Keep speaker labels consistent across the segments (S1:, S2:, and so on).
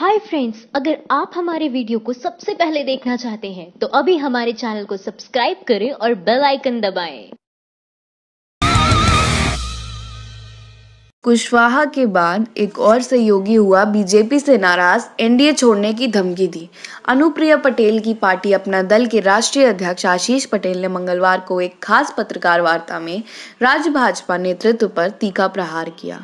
S1: Hi friends, अगर आप हमारे वीडियो को सबसे पहले देखना चाहते हैं तो अभी हमारे चैनल को सब्सक्राइब करें और बेल आइकन दबाएं।
S2: कुशवाहा के बाद एक और सहयोगी हुआ बीजेपी से नाराज, एनडीए छोड़ने की धमकी दी। अनुप्रिया पटेल की पार्टी अपना दल के राष्ट्रीय अध्यक्ष आशीष पटेल ने मंगलवार को एक खास पत्रकार वार्ता में राज्य भाजपा नेतृत्व पर तीखा प्रहार किया।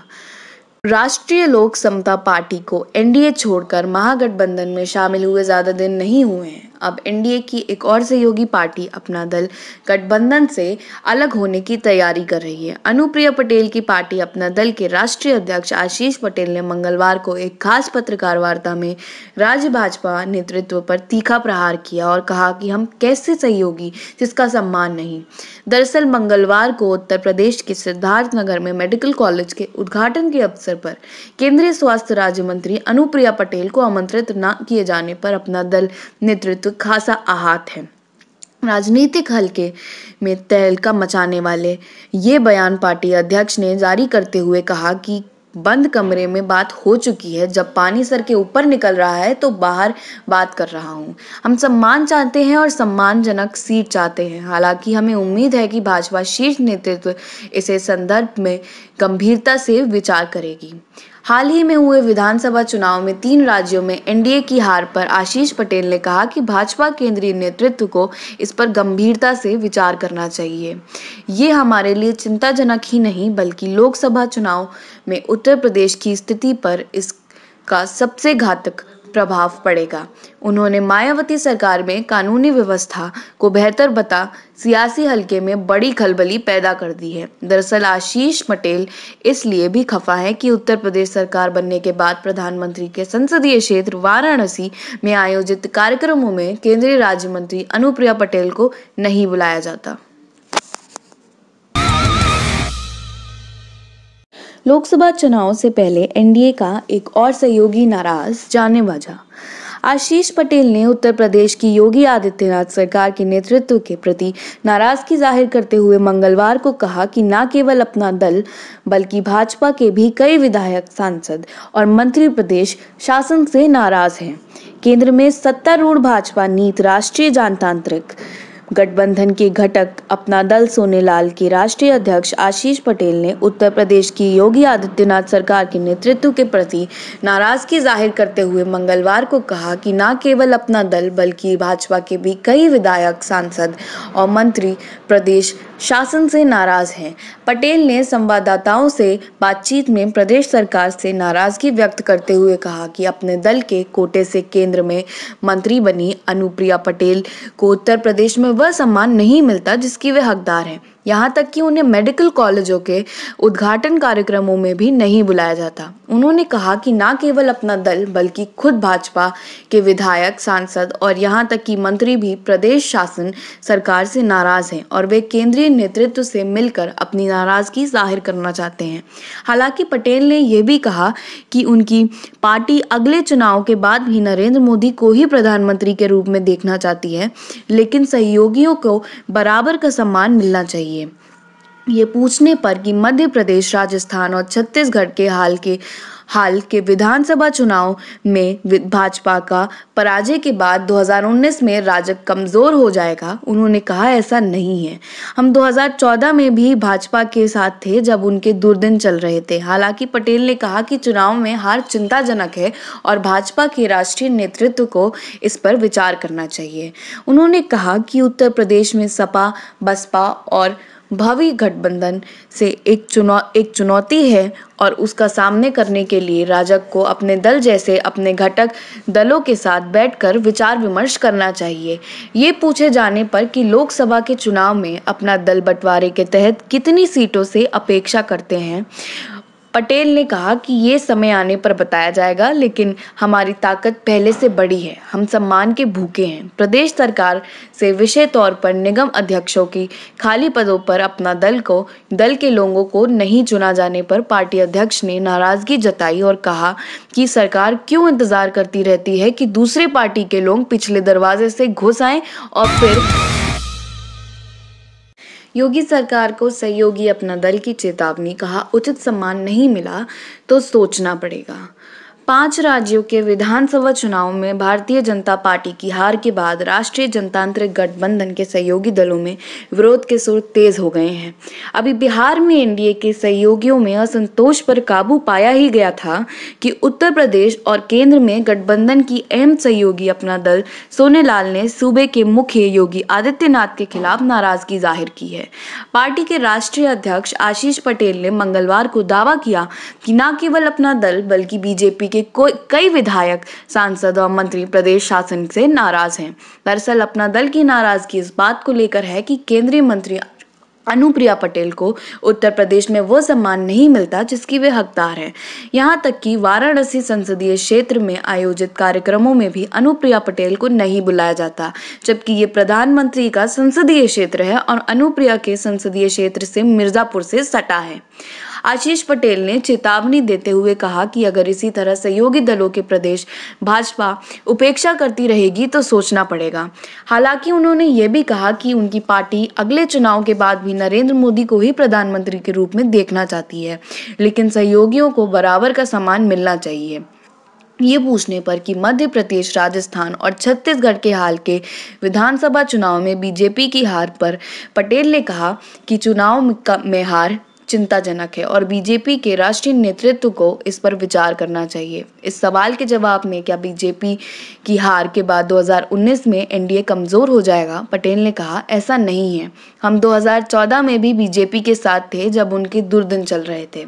S2: राष्ट्रीय लोक समता पार्टी को एनडीए छोड़कर महागठबंधन में शामिल हुए ज्यादा दिन नहीं हुए हैं। अब एनडीए की एक और सहयोगी पार्टी अपना दल गठबंधन से अलग होने की तैयारी कर रही है। अनुप्रिया पटेल की पार्टी अपना दल के राष्ट्रीय अध्यक्ष आशीष पटेल ने मंगलवार को एक खास पत्रकार वार्ता में राज्य भाजपा नेतृत्व पर तीखा प्रहार किया और कहा कि हम कैसे सहयोगी जिसका सम्मान नहीं। दरअसल मंगलवार को उत्तर प्रदेश के सिद्धार्थनगर में मेडिकल कॉलेज के उद्घाटन के अवसर पर केंद्रीय स्वास्थ्य राज्य मंत्री अनुप्रिया पटेल को आमंत्रित न किए जाने पर अपना दल नेतृत्व खासा आहत है। राजनीतिक हलके में तहलका मचाने वाले ये बयान पार्टी अध्यक्ष ने जारी करते हुए कहा कि बंद कमरे में बात हो चुकी है। जब पानी सर के ऊपर निकल रहा है तो बाहर बात कर रहा हूं। हम सम्मान चाहते हैं और सम्मानजनक सीट चाहते हैं। हालांकि हमें उम्मीद है कि भाजपा शीर्ष नेतृत्व इसे संदर्भ में गंभीरता से विचार करेगी। हाल ही में हुए विधानसभा चुनाव में 3 राज्यों में एनडीए की हार पर आशीष पटेल ने कहा कि भाजपा केंद्रीय नेतृत्व को इस पर गंभीरता से विचार करना चाहिए। ये हमारे लिए चिंताजनक ही नहीं बल्कि लोकसभा चुनाव में उत्तर प्रदेश की स्थिति पर इसका सबसे घातक प्रभाव पड़ेगा। उन्होंने मायावती सरकार में कानूनी व्यवस्था को बेहतर बता सियासी हलके में बड़ी खलबली पैदा कर दी है। दरअसल आशीष पटेल इसलिए भी खफा है कि उत्तर प्रदेश सरकार बनने के बाद प्रधानमंत्री के संसदीय क्षेत्र वाराणसी में आयोजित कार्यक्रमों में केंद्रीय राज्य मंत्री अनुप्रिया पटेल को नहीं बुलाया जाता। लोकसभा चुनाव से पहले एनडीए का एक और सहयोगी नाराज, जाने वजह। आशीष पटेल ने उत्तर प्रदेश की योगी आदित्यनाथ सरकार के नेतृत्व के प्रति नाराजगी जाहिर करते हुए मंगलवार को कहा कि न केवल अपना दल बल्कि भाजपा के भी कई विधायक, सांसद और मंत्री प्रदेश शासन से नाराज हैं। केंद्र में सत्तारूढ़ भाजपा नीत राष्ट्रीय जनतांत्रिक गठबंधन के घटक अपना दल सोनेलाल के राष्ट्रीय अध्यक्ष आशीष पटेल ने उत्तर प्रदेश की योगी आदित्यनाथ सरकार के नेतृत्व के प्रति नाराजगी जाहिर करते हुए मंगलवार को कहा कि न केवल अपना दल बल्कि भाजपा के भी कई विधायक, सांसद और मंत्री प्रदेश शासन से नाराज हैं। पटेल ने संवाददाताओं से बातचीत में प्रदेश सरकार से नाराजगी व्यक्त करते हुए कहा कि अपने दल के कोटे से केंद्र में मंत्री बनी अनुप्रिया पटेल को उत्तर प्रदेश में वह सम्मान नहीं मिलता जिसकी वे हकदार हैं। यहाँ तक कि उन्हें मेडिकल कॉलेजों के उद्घाटन कार्यक्रमों में भी नहीं बुलाया जाता। उन्होंने कहा कि न केवल अपना दल बल्कि खुद भाजपा के विधायक, सांसद और यहाँ तक कि मंत्री भी प्रदेश शासन सरकार से नाराज हैं और वे केंद्रीय नेतृत्व से मिलकर अपनी नाराजगी जाहिर करना चाहते हैं। हालांकि पटेल ने यह भी कहा कि उनकी पार्टी अगले चुनाव के बाद भी नरेंद्र मोदी को ही प्रधानमंत्री के रूप में देखना चाहती है, लेकिन सहयोगियों को बराबर का सम्मान मिलना चाहिए। ये पूछने पर कि मध्य प्रदेश, राजस्थान और छत्तीसगढ़ के हाल के विधानसभा चुनाव में भाजपा का पराजय के बाद 2019 में राजग कमजोर हो जाएगा, उन्होंने कहा ऐसा नहीं है। हम 2014 में भी भाजपा के साथ थे जब उनके दुर्दिन चल रहे थे। हालांकि पटेल ने कहा कि चुनाव में हार चिंताजनक है और भाजपा के राष्ट्रीय नेतृत्व को इस पर विचार करना चाहिए। उन्होंने कहा कि उत्तर प्रदेश में सपा, बसपा और भावी गठबंधन से एक चुनौती है और उसका सामना करने के लिए राजग को अपने दल जैसे अपने घटक दलों के साथ बैठकर विचार विमर्श करना चाहिए। ये पूछे जाने पर कि लोकसभा के चुनाव में अपना दल बंटवारे के तहत कितनी सीटों से अपेक्षा करते हैं, पटेल ने कहा कि ये समय आने पर बताया जाएगा, लेकिन हमारी ताकत पहले से बड़ी है। हम सम्मान के भूखे हैं। प्रदेश सरकार से विशेष तौर पर निगम अध्यक्षों की खाली पदों पर अपना दल के लोगों को नहीं चुना जाने पर पार्टी अध्यक्ष ने नाराजगी जताई और कहा कि सरकार क्यों इंतजार करती रहती है कि दूसरे पार्टी के लोग पिछले दरवाजे से घुस आएं और फिर योगी सरकार को सहयोगी अपना दल की चेतावनी, कहा उचित सम्मान नहीं मिला तो सोचना पड़ेगा। 5 राज्यों के विधानसभा चुनाव में भारतीय जनता पार्टी की हार के बाद राष्ट्रीय जनतांत्रिक गठबंधन के सहयोगी दलों में विरोध के सुर तेज हो गए हैं। अभी बिहार में एनडीए के सहयोगियों में असंतोष पर काबू पाया ही गया था कि उत्तर प्रदेश और केंद्र में गठबंधन की अहम सहयोगी अपना दल सोनेलाल ने सूबे के मुख्य योगी आदित्यनाथ के खिलाफ नाराजगी जाहिर की है। पार्टी के राष्ट्रीय अध्यक्ष आशीष पटेल ने मंगलवार को दावा किया कि न केवल अपना दल बल्कि बीजेपी के कई विधायक, सांसद और मंत्री प्रदेश शासन से नाराज हैं। दरअसल अपना दल की नाराजगी इस बात को लेकर है कि केंद्रीय मंत्री अनुप्रिया पटेल को उत्तर प्रदेश में वो सम्मान नहीं मिलता जिसकी वे हकदार हैं। यहां तक कि वाराणसी संसदीय क्षेत्र में आयोजित कार्यक्रमों में भी अनुप्रिया पटेल को नहीं बुलाया जाता, जबकि ये प्रधानमंत्री का संसदीय क्षेत्र है और अनुप्रिया के संसदीय क्षेत्र से मिर्जापुर से सटा है। आशीष पटेल ने चेतावनी देते हुए कहा कि अगर इसी तरह सहयोगी दलों के प्रदेश भाजपा उपेक्षा करती रहेगी तो सोचना पड़ेगा। हालांकि उन्होंने ये भी कहा कि उनकी पार्टी अगले चुनाव के बाद भी नरेंद्र मोदी को ही प्रधानमंत्री के रूप में देखना चाहती है, लेकिन सहयोगियों को बराबर का सम्मान मिलना चाहिए। ये पूछने पर कि मध्य प्रदेश, राजस्थान और छत्तीसगढ़ के हाल के विधानसभा चुनाव में बीजेपी की हार पर पटेल ने कहा कि चुनाव में हार चिंताजनक है और बीजेपी के राष्ट्रीय नेतृत्व को इस पर विचार करना चाहिए। इस सवाल के जवाब में क्या बीजेपी की हार के बाद 2019 में एनडीए कमजोर हो जाएगा, पटेल ने कहा, ऐसा नहीं है। हम 2014 में भी बीजेपी के साथ थे जब उनके दुर्दिन चल रहे थे।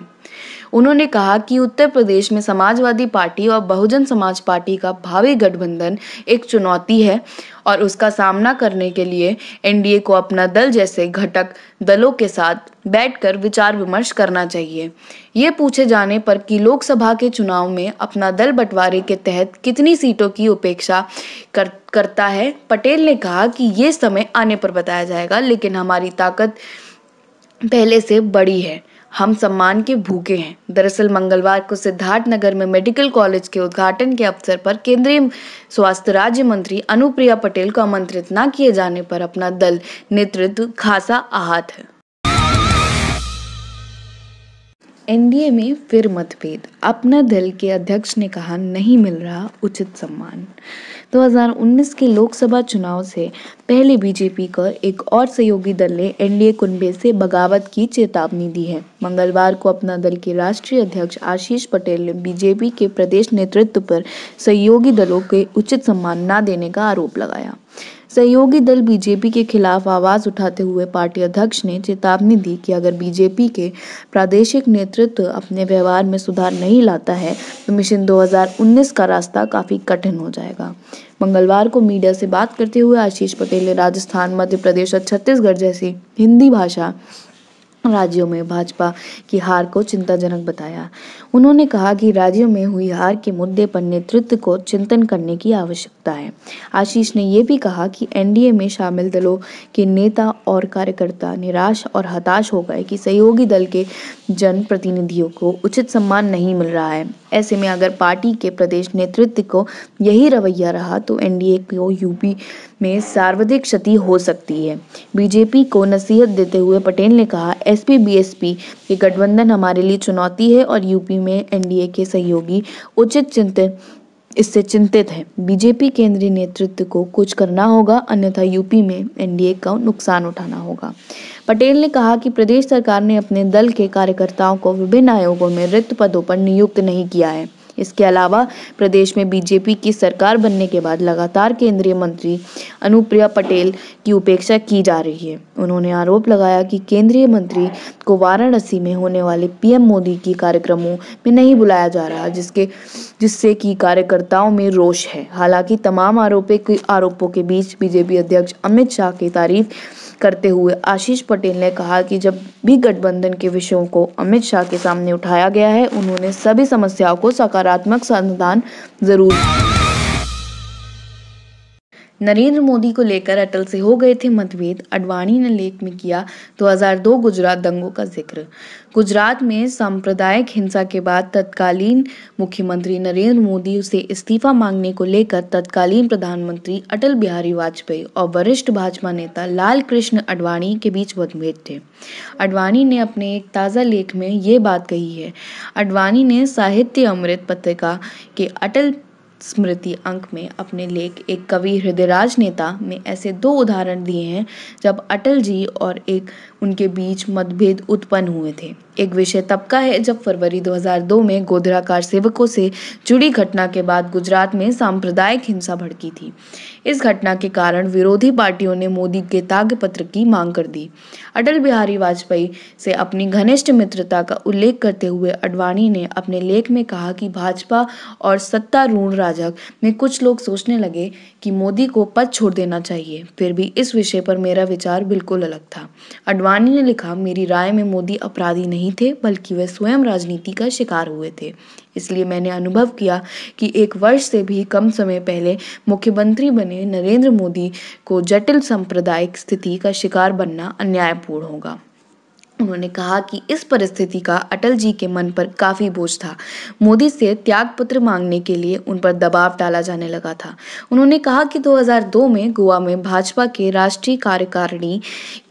S2: उन्होंने कहा कि उत्तर प्रदेश में समाजवादी पार्टी और बहुजन समाज पार्टी का भावी गठबंधन एक चुनौती है और उसका सामना करने के लिए एनडीए को अपना दल जैसे घटक दलों के साथ बैठकर विचार विमर्श करना चाहिए। ये पूछे जाने पर कि लोकसभा के चुनाव में अपना दल बंटवारे के तहत कितनी सीटों की उपेक्षा करता है, पटेल ने कहा कि ये समय आने पर बताया जाएगा, लेकिन हमारी ताकत पहले से बड़ी है। हम सम्मान के भूखे हैं। दरअसल मंगलवार को सिद्धार्थनगर में मेडिकल कॉलेज के उद्घाटन के अवसर पर केंद्रीय स्वास्थ्य राज्य मंत्री अनुप्रिया पटेल को आमंत्रित न किए जाने पर अपना दल नेतृत्व खासा आहत है। एनडीए में फिर मतभेद, अपना दल के अध्यक्ष ने कहा नहीं मिल रहा उचित सम्मान। 2019 के लोकसभा चुनाव से पहले बीजेपी का एक और सहयोगी दल ने एनडीए कुनबे से बगावत की चेतावनी दी है। मंगलवार को अपना दल के राष्ट्रीय अध्यक्ष आशीष पटेल ने बीजेपी के प्रदेश नेतृत्व पर सहयोगी दलों के उचित सम्मान न देने का आरोप लगाया। सहयोगी दल बीजेपी के खिलाफ आवाज उठाते हुए पार्टी अध्यक्ष ने चेतावनी दी कि अगर बीजेपी के प्रादेशिक नेतृत्व अपने व्यवहार में सुधार नहीं लाता है तो मिशन 2019 का रास्ता काफी कठिन हो जाएगा। मंगलवार को मीडिया से बात करते हुए आशीष पटेल ने राजस्थान, मध्य प्रदेश और छत्तीसगढ़ जैसी हिंदी भाषा राज्यों में भाजपा की हार को चिंताजनक बताया। उन्होंने कहा कि राज्यों में हुई हार के मुद्दे पर नेतृत्व को चिंतन करने की आवश्यकता है। आशीष ने यह भी कहा कि एनडीए में शामिल दलों के नेता और कार्यकर्ता निराश और हताश हो गए कि सहयोगी दल के जनप्रतिनिधियों को उचित सम्मान नहीं मिल रहा है। ऐसे में अगर पार्टी के प्रदेश नेतृत्व को यही रवैया रहा तो एनडीए को यूपी में सर्वाधिक क्षति हो सकती है। बीजेपी को नसीहत देते हुए पटेल ने कहा, एसपी बीएसपी के गठबंधन हमारे लिए चुनौती है और यूपी में एनडीए के सहयोगी इससे चिंतित है। बीजेपी केंद्रीय नेतृत्व को कुछ करना होगा, अन्यथा यूपी में एनडीए का नुकसान उठाना होगा। पटेल ने कहा कि प्रदेश सरकार ने अपने दल के कार्यकर्ताओं को विभिन्न आयोगों में रिक्त पदों पर नियुक्त नहीं किया है। इसके अलावा प्रदेश में बीजेपी की सरकार बनने के बाद लगातार केंद्रीय मंत्री अनुप्रिया पटेल की उपेक्षा की जा रही है। उन्होंने आरोप लगाया कि केंद्रीय मंत्री को वाराणसी में होने वाले पीएम मोदी की कार्यक्रमों में नहीं बुलाया जा रहा, जिससे कि कार्यकर्ताओं में रोष है। हालांकि तमाम आरोपों के बीच बीजेपी अध्यक्ष अमित शाह की तारीफ करते हुए आशीष पटेल ने कहा कि जब भी गठबंधन के विषयों को अमित शाह के सामने उठाया गया है, उन्होंने सभी समस्याओं को सकारात्मक समाधान जरूर। नरेंद्र मोदी को लेकर अटल से हो गए थे मतभेद, आडवाणी ने लेख में किया 2002 गुजरात दंगों का जिक्र। गुजरात में सांप्रदायिक हिंसा के बाद तत्कालीन मुख्यमंत्री नरेंद्र मोदी से इस्तीफा मांगने को लेकर तत्कालीन प्रधानमंत्री अटल बिहारी वाजपेयी और वरिष्ठ भाजपा नेता लाल कृष्ण आडवाणी के बीच मतभेद थे। आडवाणी ने अपने एक ताज़ा लेख में ये बात कही है। आडवाणी ने साहित्य अमृत पत्रिका के अटल स्मृति अंक में अपने लेख एक कवि हृदयराज नेता में ऐसे 2 उदाहरण दिए हैं जब अटल जी और एक उनके बीच मतभेद उत्पन्न हुए थे। एक विषय तब का है जब फरवरी 2002 में गोधरा कार सेवकों से जुड़ी घटना के बाद गुजरात में सांप्रदायिक हिंसा भड़की थी। इस घटना के कारण विरोधी पार्टियों ने मोदी के त्यागपत्र की मांग कर दी। अटल बिहारी वाजपेयी से अपनी घनिष्ठ मित्रता का उल्लेख करते हुए आडवाणी ने अपने लेख में कहा कि भाजपा और सत्तारूढ़ राजग में कुछ लोग सोचने लगे कि मोदी को पद छोड़ देना चाहिए। फिर भी इस विषय पर मेरा विचार बिल्कुल अलग था। आडवाणी ने लिखा, मेरी राय में मोदी अपराधी नहीं थे, बल्कि वे स्वयं राजनीति का शिकार हुए थे। इसलिए मैंने अनुभव किया कि 1 वर्ष से भी कम समय पहले मुख्यमंत्री बने नरेंद्र मोदी को जटिल सांप्रदायिक स्थिति का शिकार बनना अन्यायपूर्ण होगा। उन्होंने कहा कि इस परिस्थिति का अटल जी के मन पर काफी बोझ था। मोदी से त्यागपत्र मांगने के लिए उन पर दबाव डाला जाने लगा था। उन्होंने कहा कि 2002 में गोवा में भाजपा के राष्ट्रीय कार्यकारिणी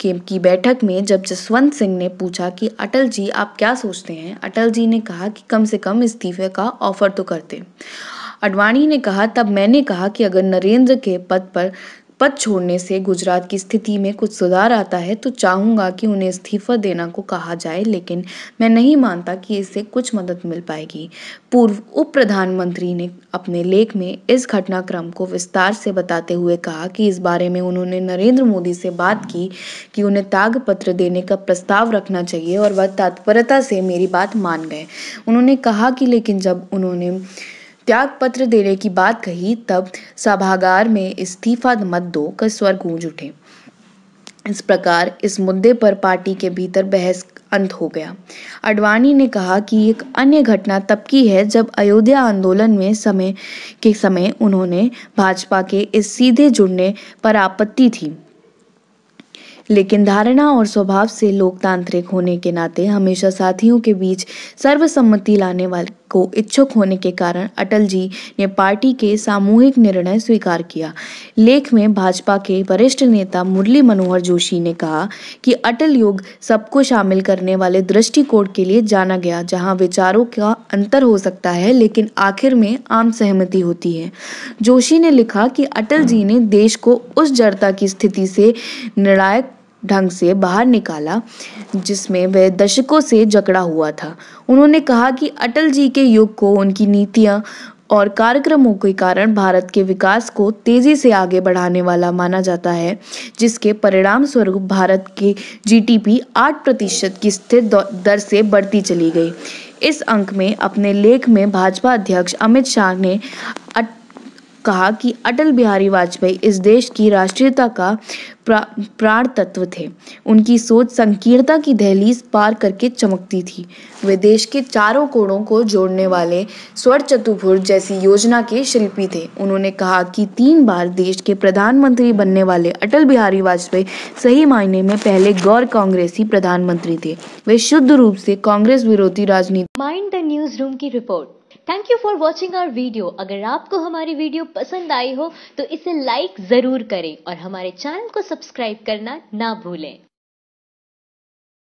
S2: की बैठक में जब जसवंत सिंह ने पूछा कि अटल जी आप क्या सोचते हैं, अटल जी ने कहा कि कम से कम इस्तीफे का ऑफर तो करते। आडवाणी ने कहा, तब मैंने कहा कि अगर नरेंद्र के पद छोड़ने से गुजरात की स्थिति में कुछ सुधार आता है तो चाहूंगा कि उन्हें इस्तीफा देना को कहा जाए, लेकिन मैं नहीं मानता कि इससे कुछ मदद मिल पाएगी। पूर्व उप प्रधानमंत्री ने अपने लेख में इस घटनाक्रम को विस्तार से बताते हुए कहा कि इस बारे में उन्होंने नरेंद्र मोदी से बात की कि उन्हें त्यागपत्र देने का प्रस्ताव रखना चाहिए और वह तत्परता से मेरी बात मान गए। उन्होंने कहा कि लेकिन जब उन्होंने त्यागपत्र देने की बात कही तब सभागार में इस्तीफा मत दो का स्वर गूंज उठे। इस प्रकार इस मुद्दे पर पार्टी के भीतर बहस अंत हो गया। आडवाणी ने कहा कि एक अन्य घटना तब की है जब अयोध्या आंदोलन में समय उन्होंने भाजपा के इस सीधे जुड़ने पर आपत्ति थी, लेकिन धारणा और स्वभाव से लोकतांत्रिक होने के नाते हमेशा साथियों के बीच सर्वसम्मति लाने वाले को इच्छुक होने के कारण अटल जी ने पार्टी के सामूहिक निर्णय स्वीकार किया। लेख में भाजपा के वरिष्ठ नेता मुरली मनोहर जोशी ने कहा कि अटल युग सबको शामिल करने वाले दृष्टिकोण के लिए जाना गया, जहां विचारों का अंतर हो सकता है लेकिन आखिर में आम सहमति होती है। जोशी ने लिखा कि अटल जी ने देश को उस जड़ता की स्थिति से निर्णायक ढंग से बाहर निकाला जिसमें वह दशकों से जकड़ा हुआ था। उन्होंने कहा कि अटल जी के युग को उनकी नीतियां और कार्यक्रमों के कारण भारत के विकास को तेजी से आगे बढ़ाने वाला माना जाता है, जिसके परिणाम स्वरूप भारत की जीडीपी 8% की स्थिर दर से बढ़ती चली गई। इस अंक में अपने लेख में भाजपा अध्यक्ष अमित शाह ने कहा कि अटल बिहारी वाजपेयी इस देश की राष्ट्रीयता का प्राण तत्व थे। उनकी सोच संकीर्णता की दहलीज पार करके चमकती थी। वे देश के चारों कोणों को जोड़ने वाले स्वर्ण चतुर्भुज जैसी योजना के शिल्पी थे। उन्होंने कहा कि 3 बार देश के प्रधानमंत्री बनने वाले अटल बिहारी वाजपेयी सही मायने में पहले गैर कांग्रेसी प्रधानमंत्री थे। वे शुद्ध रूप से कांग्रेस विरोधी राजनीति।
S1: माइंड द न्यूज रूम की रिपोर्ट। Thank you for watching our video. अगर आपको हमारी वीडियो पसंद आई हो तो इसे लाइक जरूर करें और हमारे चैनल को सब्सक्राइब करना ना भूलें।